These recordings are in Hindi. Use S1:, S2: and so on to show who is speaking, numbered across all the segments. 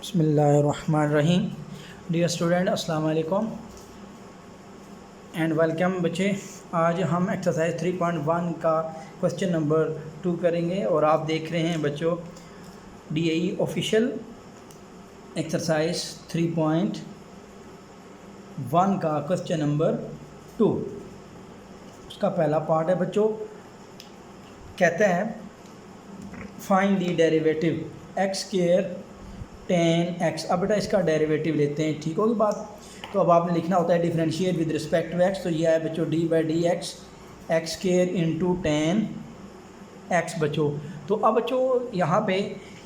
S1: बिस्मिल्लाहिर्रहमानिर्रहीम। डियर स्टूडेंट, अस्सलाम वालेकुम एंड वेलकम बच्चे। आज हम एक्सरसाइज 3.1 का क्वेश्चन नंबर 2 करेंगे और आप देख रहे हैं बच्चों DAE ऑफिशियल एक्सरसाइज 3.1 का क्वेश्चन नंबर 2। उसका पहला पार्ट है बच्चों, कहते हैं find the derivative x square ten x. अब बेटा इसका डेरिवेटिव लेते हैं, ठीक होगी बात। तो अब आपने लिखना होता है differentiate with respect to x. तो ये है बच्चों d/dx x square into ten x बच्चों। तो अब बच्चों यहाँ पे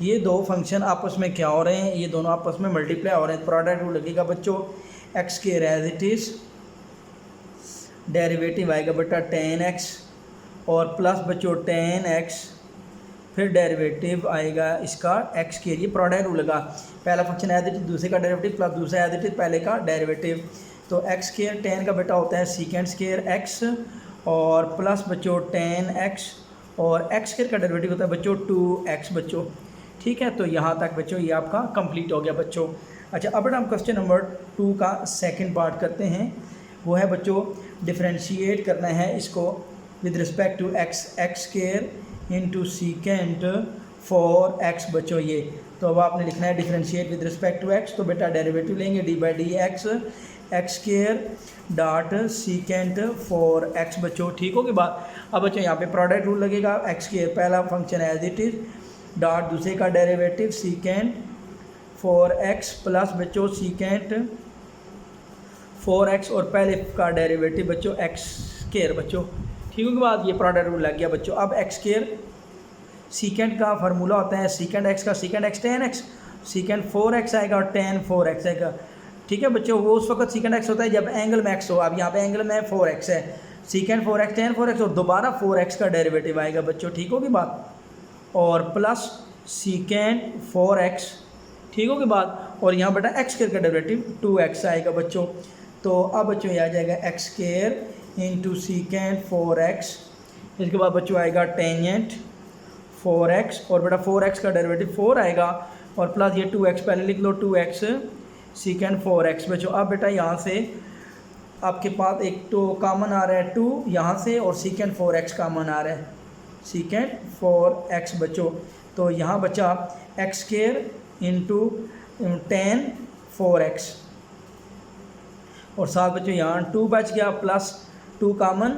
S1: ये दो फंक्शन आपस में क्या हो रहे हैं, ये दोनों आपस में मल्टीप्लाई हो रहे हैं। प्रोडक्ट रूल लगेगा बच्चों, x square as it is, derivative आएगा बेटा टेन एक्स और प्लस बच्चों टेन एक्स, फिर डेरिवेटिव आएगा इसका एक्स के लिए। प्रोडक्ट रूल लगा, पहला फंक्शन एज इट इज दूसरे का डेरिवेटिव प्लस दूसरा एज इट इज पहले का डेरिवेटिव। तो एक्स स्क्वायर टेन का बेटा होता है सीकेंड स्क्वायर एक्स और प्लस बच्चों टेन एक्स और एक्स स्क्वायर का डेरिवेटिव होता है बच्चों 2x बच्चों। ठीक है, तो यहाँ तक बच्चों ये आपका कंप्लीट हो गया बच्चों। अच्छा, अब हम क्वेश्चन नंबर 2 का सेकेंड पार्ट करते हैं। वो है बच्चों डिफ्रेंशिएट करना है इसको with respect to x, x square into secant 4x बच्चों ये। तो अब आपने लिखना है differentiate with respect to x. तो बेटा डेरिवेटिव लेंगे d/dx x square dot secant 4x बच्चों। ठीक होगी बात। अब बच्चों यहाँ पे प्रोडक्ट रूल लगेगा, एक्स स्क्वायर पहला function as it is dot दूसरे का डेरिवेटिव सीकेंट 4x प्लस बच्चों सीकेंट 4x और पहले का डेरिवेटिव बच्चों एक्स स्क्वायर बच्चों। ठीक है, बाद ये प्रोडक्ट रूल लग गया बच्चों। अब एक्स स्क्वायर सीकेंड का फार्मूला होता है सीकेंड एक्स का, सीकेंड एक्स टेन एक्स, सीकेंड 4x आएगा और टेन 4x आएगा। ठीक है बच्चों, वो उस वक्त सीकेंड एक्स होता है जब एंगल में एक्स हो। अब यहाँ पे एंगल में 4x है, सीकेंड 4x टेन 4x और दोबारा 4x का डेरिवेटिव आएगा बच्चों। ठीक होगी बात, और प्लस सीकेंड 4x। ठीक होगी बात, और यहाँ बेटा एक्स स्क्वायर का डेरिवेटिव 2x आएगा बच्चों। तो अब बच्चों ये आ जाएगा एक्स स्क्वायर इंटू सीकेंड 4x। इसके बाद बच्चों आएगा टेंजेंट 4x और बेटा 4x का डेरिवेटिव 4 आएगा और प्लस ये 2x पहले लिख लो 2x सीकेंड 4x बच्चों। अब बेटा यहाँ से आपके पास एक तो कॉमन आ रहा है 2 यहाँ से और सीकेंड 4x कॉमन आ रहा है सीकेंड 4x बच्चों। तो यहाँ बचा x square into ten 4x और साथ बच्चों यहाँ 2 बच गया प्लस 2 कॉमन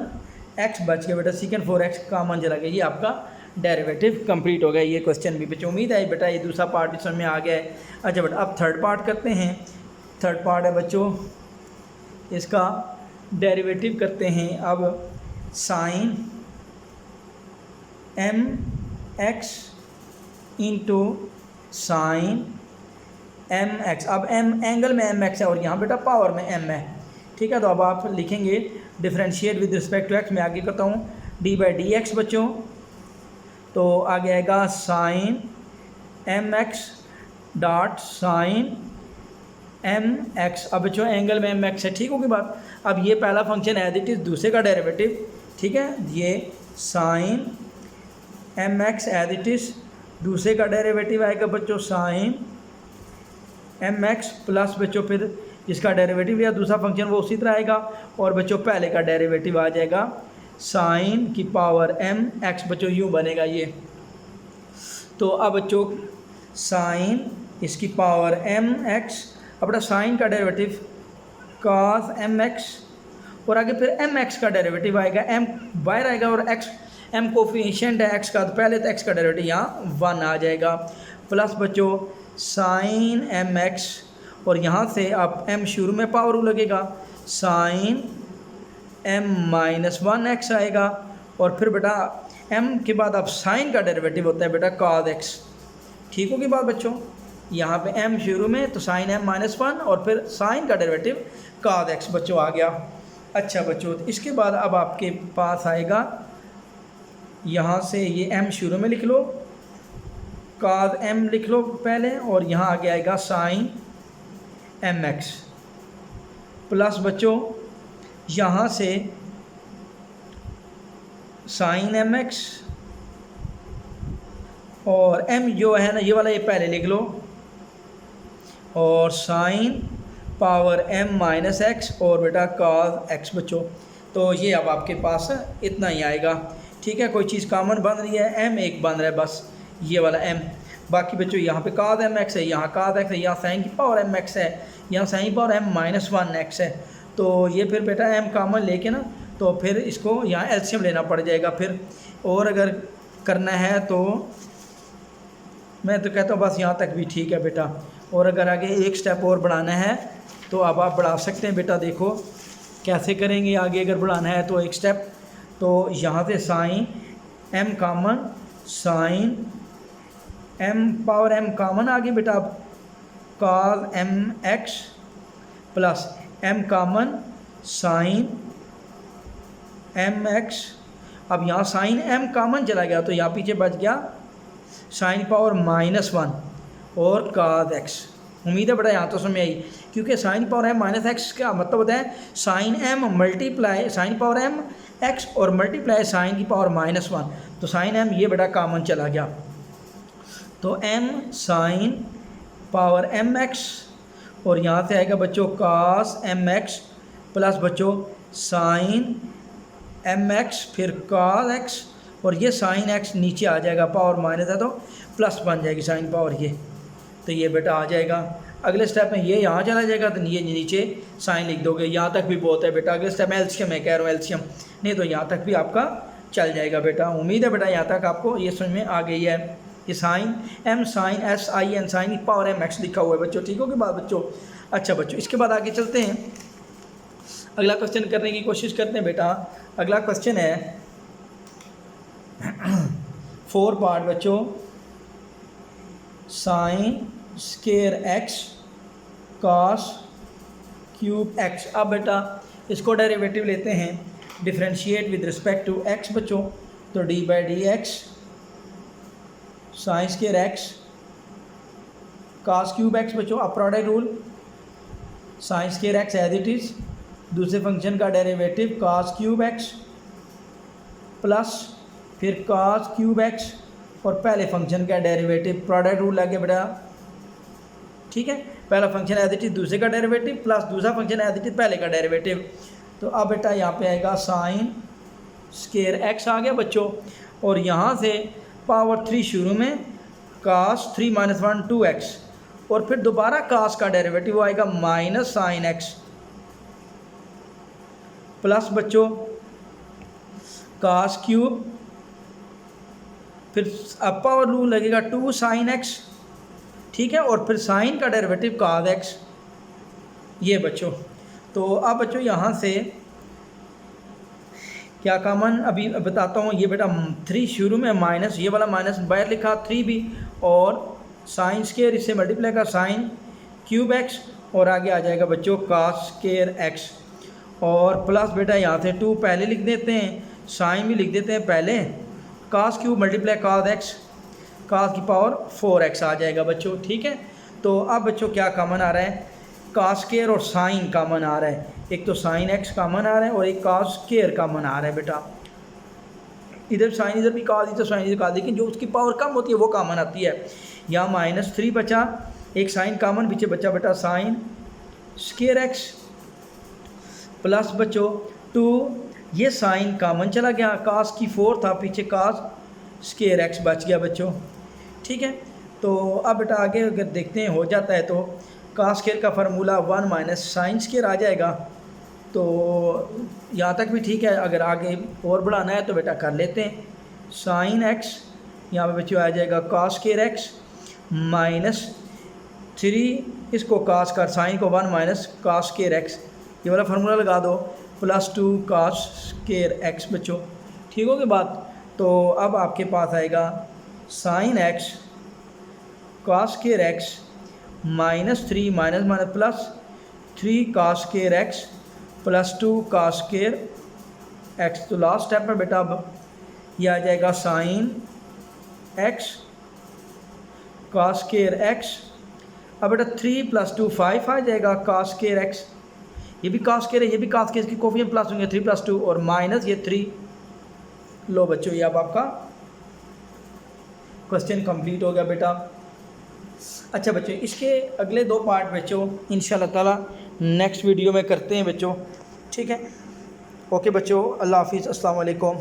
S1: x बच गया बेटा, सीकेंड 4x कॉमन चला गया। ये आपका डेरिवेटिव कंप्लीट हो गया ये क्वेश्चन भी बच्चों। उम्मीद है बेटा ये दूसरा पार्ट भी समझ में आ गया है। अच्छा बेटा अब थर्ड पार्ट करते हैं। थर्ड पार्ट है बच्चों इसका डेरिवेटिव करते हैं। अब sine mx into sine mx। अब m एंगल में mx है और यहाँ बेटा पावर में m है। ठीक है, तो अब आप लिखेंगे differentiate with respect to x. मैं आगे करता हूँ d/dx बच्चों। तो आगे आएगा sine mx dot sine mx। अब बच्चों एंगल में mx है। ठीक होगी बात। अब ये पहला फंक्शन एज इट इज़ दूसरे का डेरिवेटिव। ठीक है, ये sine mx as it is दूसरे का डेरिवेटिव आएगा बच्चों साइन mx प्लस बच्चों फिर जिसका डेरिवेटिव या दूसरा फंक्शन वो उसी तरह आएगा और बच्चों पहले का डेरिवेटिव आ जाएगा साइन की पावर mx बच्चों, यूँ बनेगा ये। तो अब बच्चों साइन इसकी पावर mx, अपना साइन का डेरिवेटिव cos mx और आगे फिर mx का डेरिवेटिव आएगा, m बाहर आएगा और x m कोफिशिएंट है x का, तो पहले तो x का डेरिवेटिव यहाँ 1 आ जाएगा प्लस बच्चों साइन mx और यहाँ से आप m शुरू में पावर लगेगा साइन m-1x आएगा और फिर बेटा m के बाद अब साइन का डेरिवेटिव होता है बेटा cos x। ठीक होगी बात बच्चों, यहाँ पे m शुरू में तो साइन m-1 और फिर साइन का डेरिवेटिव cos x बच्चों आ गया। अच्छा बच्चों, इसके बाद अब आपके पास आएगा यहाँ से ये m शुरू में लिख लो, cos m लिख लो पहले और यहाँ आगे आएगा साइन mx प्लस बच्चों यहाँ से साइन mx और m जो है ना ये वाला ये पहले लिख लो और sign power m minus x और बेटा cos x बच्चों। तो ये अब आपके पास इतना ही आएगा, ठीक है। कोई चीज़ कॉमन बन रही है, m एक बन रहा है बस, ये वाला m। बाकी बच्चों यहाँ पे cos mx है, यहाँ cos x है, यहाँ साइन की पावर mx है, यहाँ sign power m minus 1x है। तो ये फिर बेटा m कॉमन लेके ना, तो फिर इसको यहाँ एलसीएम लेना पड़ जाएगा फिर। और अगर करना है तो मैं तो कहता हूँ बस यहाँ तक भी ठीक है बेटा। और अगर आगे एक स्टेप और बढ़ाना है तो अब आप बढ़ा सकते हैं बेटा। देखो कैसे करेंगे आगे, अगर बढ़ाना है तो एक स्टेप, तो यहाँ से sine m common, sine m power m common आ गई बेटा। अब cos mx plus m common sine mx। अब यहाँ साइन m कॉमन चला गया तो यहाँ पीछे बच गया साइन पावर माइनस 1 और cos x। उम्मीद है बेटा यहाँ तो समझ आई, क्योंकि sine power m minus x का मतलब होता है sine m multiply sine power m x और मल्टीप्लाई साइन की पावर माइनस 1। तो साइन m ये बेटा कॉमन चला गया, तो m साइन पावर mx और यहाँ से आएगा बच्चों cos mx प्लस बच्चों साइन mx फिर cos x और ये साइन x नीचे आ जाएगा, पावर माइनस है तो प्लस बन जाएगी साइन पावर ये। तो ये बेटा आ जाएगा। अगले स्टेप में ये यहाँ चला जाएगा तो ये नीचे साइन लिख दोगे। यहाँ तक भी बहुत है बेटा। अगले स्टेप में एलसीएम मैं कह रहा हूँ एलसीएम, नहीं तो यहाँ तक भी आपका चल जाएगा बेटा। उम्मीद है बेटा यहाँ तक आपको ये समझ में आ गई है। ये sine m sine s i n sine power m x लिखा हुआ है बच्चों, ठीक हो गई बात बच्चों। अच्छा बच्चों इसके बाद आगे चलते हैं, अगला क्वेश्चन करने की कोशिश करते हैं बेटा। अगला क्वेश्चन है 4 पार्ट बच्चों, sine square x cos cube x। अब बेटा इसको डेरिवेटिव लेते हैं, differentiate with respect to x बच्चों। तो d by d x sine square x cos cube x बच्चों। अब product rule, sine square x as it is, दूसरे फंक्शन का derivative cos cube x plus फिर cos क्यूब x और पहले फंक्शन का डेरिवेटिव। प्रोडक्ट रूल लगे बेटा, ठीक है। पहला फंक्शन एज इट इज दूसरे का डेरिवेटिव प्लस दूसरा फंक्शन एज इट इज पहले का डेरिवेटिव। तो अब बेटा यहाँ पे आएगा साइन स्केयर x आ गया बच्चों, और यहाँ से पावर 3 शुरू में cos 3 माइनस 1 2x और फिर दोबारा cos का डेरिवेटिव आएगा माइनस साइन x प्लस बच्चों cos क्यूब, फिर अब पावर रूल लगेगा 2 साइन x, ठीक है, और फिर साइन का डेरिवेटिव cos x ये बच्चों। तो अब बच्चों यहाँ से क्या कॉमन अभी बताता हूँ। ये बेटा 3 शुरू में माइनस, ये वाला माइनस बाहर लिखा 3 भी, और साइन स्केयर इससे मल्टीप्लाई का साइन क्यूब x और आगे आ जाएगा बच्चों cos स्केयर x और प्लस बेटा यहाँ से 2 पहले लिख देते हैं, साइन भी लिख देते हैं पहले, cos cube multiply cos x, cos की पावर 4x आ जाएगा बच्चों, ठीक है। तो अब बच्चों क्या कॉमन आ रहा है, cos स्केयर और साइन कॉमन आ रहा है। एक तो साइन x कॉमन आ रहा है और एक cos स्केयर कॉमन आ रहा है बेटा। इधर साइन इधर भी cos, इधर साइन इधर cos, लेकिन जो उसकी पावर कम होती है वो कॉमन आती है। यहाँ माइनस 3 बचा, एक साइन कॉमन पीछे बचा बेटा साइन स्केयर x प्लस बच्चों 2, ये साइन कॉमन चला गया, cos की 4 था पीछे cos स्केयर x बच गया बच्चों, ठीक है। तो अब बेटा आगे अगर देखते हैं हो जाता है तो cos स्केयर का फार्मूला 1 माइनस साइन स्केयर आ जाएगा। तो यहाँ तक भी ठीक है। अगर आगे और बढ़ाना है तो बेटा कर लेते हैं, साइन x यहाँ पे बच्चों आ जाएगा cos स्केयर x माइनस 3, इसको cos कर साइन को 1 माइनस cos स्केयर x, ये वाला फार्मूला लगा दो, प्लस 2 cos स्केयर x बच्चों, ठीक होगी बात। तो अब आपके पास आएगा sine x cos square x minus 3 minus minus plus 3 cos square x plus 2 cos square x। तो लास्ट स्टेप में बेटा अब ये आ जाएगा sine x cos square x। अब बेटा 3 प्लस 2 5 आ जाएगा cos स्केयर x, ये भी cos स्केयर है, ये भी cos स्केयर, इसकी कोफिशिएंट प्लस होंगे 3 प्लस 2 और माइनस ये 3। लो बच्चों ये अब आपका क्वेश्चन कंप्लीट हो गया बेटा। अच्छा बच्चों, इसके अगले 2 पार्ट बच्चों इंशाल्लाह ताला नेक्स्ट वीडियो में करते हैं बच्चों, ठीक है। ओके बच्चों, अल्लाह हाफिज़, अस्सलाम वालेकुम।